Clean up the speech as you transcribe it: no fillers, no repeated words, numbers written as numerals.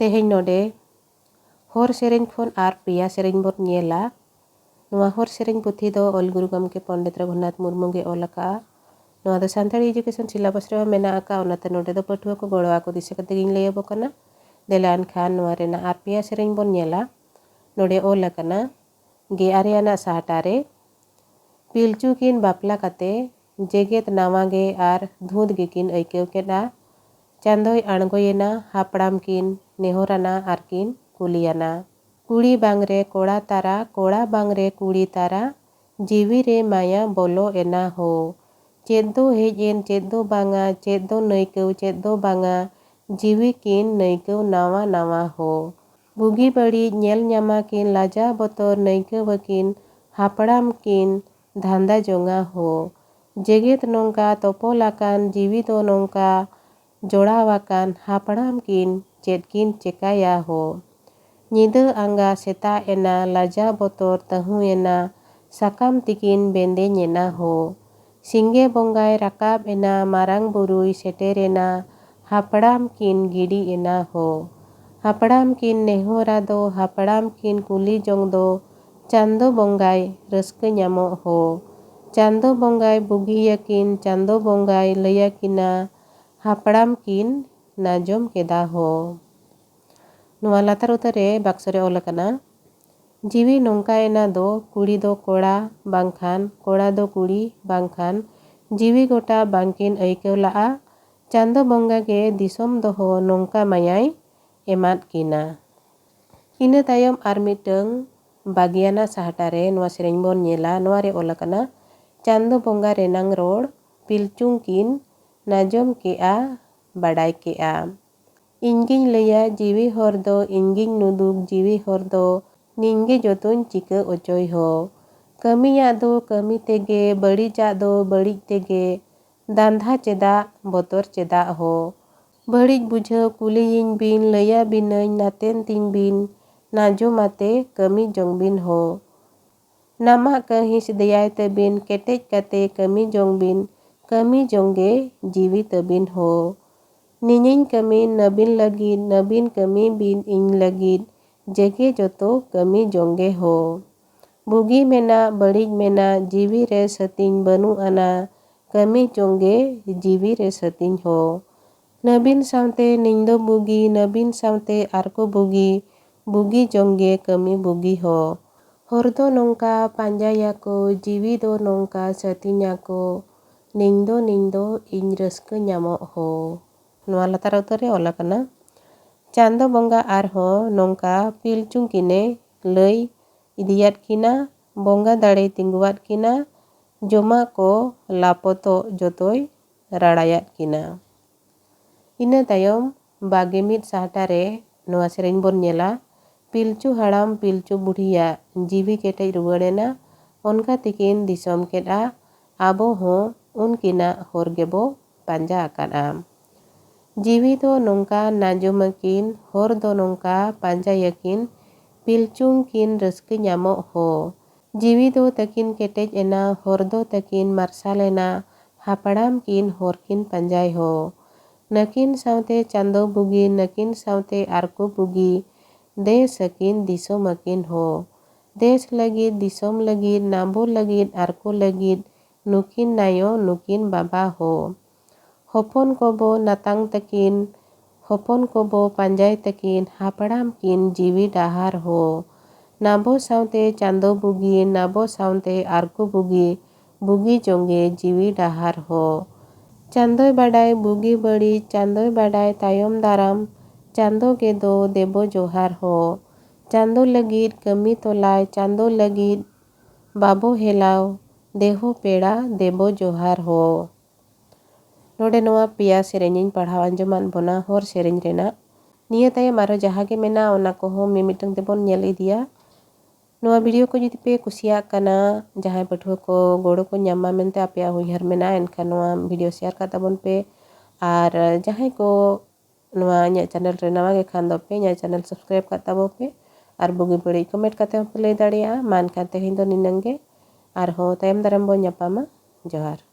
तेहेñ नोडे हर सेरेñ खन are पेया सेरेñ bone नेला। नोआ हर सेरेñ पुथी दो ऑल गुरु गमके पंडित रघुनाथ मुर्मू गे ऑल आका। नोआ दो सानताड़ी एजुकेशन सिलेबस रे मेना आका ओनाते नोडे दो पठुआ को गड़ो आको दिसे कते गिन लय बकना। देलान खान नोआ रेना आर पेया सेरेñ बोन नेला। नोडे ऑल आकना गे आरेयाना साहटारे पिलचू किन बापला काते जेगेत नावा गे आर धूद गे किन ऐकेव केदा। चांदोय आणगोयेना हापड़ाम किन नेहोराना आर किन कुलियाना। कुड़ी बांगरे कोड़ा तारा कोड़ा बांगरे कुड़ी तारा जीवी रे माया बोलो एना हो। चेद दो हेज एन चेद दो बांगा चेद दो नैकव चेद दो बांगा जीवी किन नैकव नावा नावा हो। बुगी बड़ी नेल न्यामा किन लाजा बतर नैकव किन हापड़ाम किन धांदा जोंगा हो। जेगेत नोंका तोपोलाकान जीवी दो नोंका जोड़ावाकान हापड़ाम किन चेद किन चेकाया हो। निदा आंगा सेता एना लाजा बतर तहु एना साकाम तिकिन बेंदे नेना हो। सिंगे बोंगाय राकाब एना मारांग बुरुई सेटेरेना हापड़ाम किन गिडी एना हो। हापड़ाम किन नेहोरा दो हापड़ाम किन कुली जोंग दो चांदो बोंगाय रस्क न्यामो हो। चांदो बोंगाय बुगियाकिन चांदो बोंगाय लयाकिना हापड़ाम किन नाजोम केदा हो। नोआ लातार उतरे बाक्सरे ऑल आकना जीवी नोंका एना दो कुड़ी दो कोड़ा बांखान कोड़ा दो कुड़ी बांखान जीवी गोटा बांकिन ऐकेव लाआ। चांदो बोंगा गे दिसोम दोहो नोंका मायाय एमाद किना। इना तायम आर मिटंग बागियाना साहटारे नोआ सेरेñ बोन नेला। नोआ रे ऑल आकना चांदो बोंगा रेनांग रोड़ पिलचुंग किन नाजोम केआ बाडाय केआ। इंगिन लया जीवी हर दो इंगिन नुदुग जीवी हर दो निंगे जोतोन चिका ओचोय हो। कमिया दो कमी तेगे बड़ीजा दो बड़ीज तेगे दांधा चेदा बतर चेदा हो। बड़ीज बुझाव कुलियिन बिन लया बिनैñ नातेन तिन बिन नाजोमाते कमी जोंग बिन हो। नामा कहिस दयाय तबिन केटेज काते कमी जोंग बिन कमी जोंगे जीवी तबिन हो। निनिन कमी नबिन लगिद नबिन कमी बिन इन लगिद जेगे जोतो कमी जोंगे हो। बुगी मेना बड़ीज मेना जीवी रे सतिन बनु आना कमी जोंगे जीवी रे सतिन हो। नबिन सावते निंदो बुगी नबिन सावते आरको बुगी बुगी जोंगे कमी बुगी हो। हरदो नोंका पांजायाको जीवी दो नोंका सतिन्याको निंदो निंदो इन रस्क न्यामो हो। नोआ लातार उतरे ऑल आकना चांदो बोंगा आरहो नोंका पिलचुंग किने लय इदियात किना बोंगा दाड़े तिंगुआत किना जोमा को लापतो जोतोय राड़ायात किना। इना तायम बागे मिद साहटारे नोआ सेरेñ बोन नेला। पिलचू हाड़ाम पिलचू बुढ़िया जीवी केटेज रुवाड़ेना ओनका तिकिन दिसोम केदा आबो हो उनकिना हर गेबो पांजा आकाना। जीवी दो नोंका नाजोमाकिन हर दो नोंका पांजायाकिन पिलचुंग किन रस्क न्यामो हो। जीवी दो तकिन केटेज एना हर दो तकिन मार्साल एना हापड़ाम किन हर किन पांजाय हो। नकिन सावते चांदो बुगी नकिन सावते आरको बुगी देश सकिन दिसोम अकिन हो। देश लगिद दिसोम लगिद नाबो लगिद आरको लगिद नुकिन नायो नुकिन बाबा हो। हपन कोबो नातांग तकिन हपन कोबो पांजाय तकिन हापड़ाम किन जीवी डाहार हो। नाबो सावते चांदो बुगी नाबो सावते आरको बुगी बुगी जोंगे जीवी डाहार हो। चांदोय बाडाय बुगी बड़ी चांदोय बाडाय तायम दाराम चांदो गे दो देबो जोहार हो। चांदो लगिद कमी तोलाय चांदो लगिद बाबो हेलाव देहो पेड़ा देबो जोहार हो। नोडे नोआ पेया सेरेñ पढ़ाव आंजमान बोना हर सेरेñ रेना। निया तायम आरो जहागे मेना ओना कोहो मिमिटंग तेबोन नेल इदिया। नोआ वीडियो को जुदी पे कुसिया काना जहां पठुआ को गोड़ो को न्यामा मेनते आपेया हुइहर मेना एनखा नोआ वीडियो शेयर का ताबोन पे आर जहां को नोआ न्या चैनल रे नवा गे खान दो पे न्या चैनल सब्सक्राइब का ताबो पे आर बुगी बड़ी कमेंट काते हो पे लय दाड़िया मान काते हिंदो निनंगे आर हो तायम दाराम बो न्यापामा जोहार।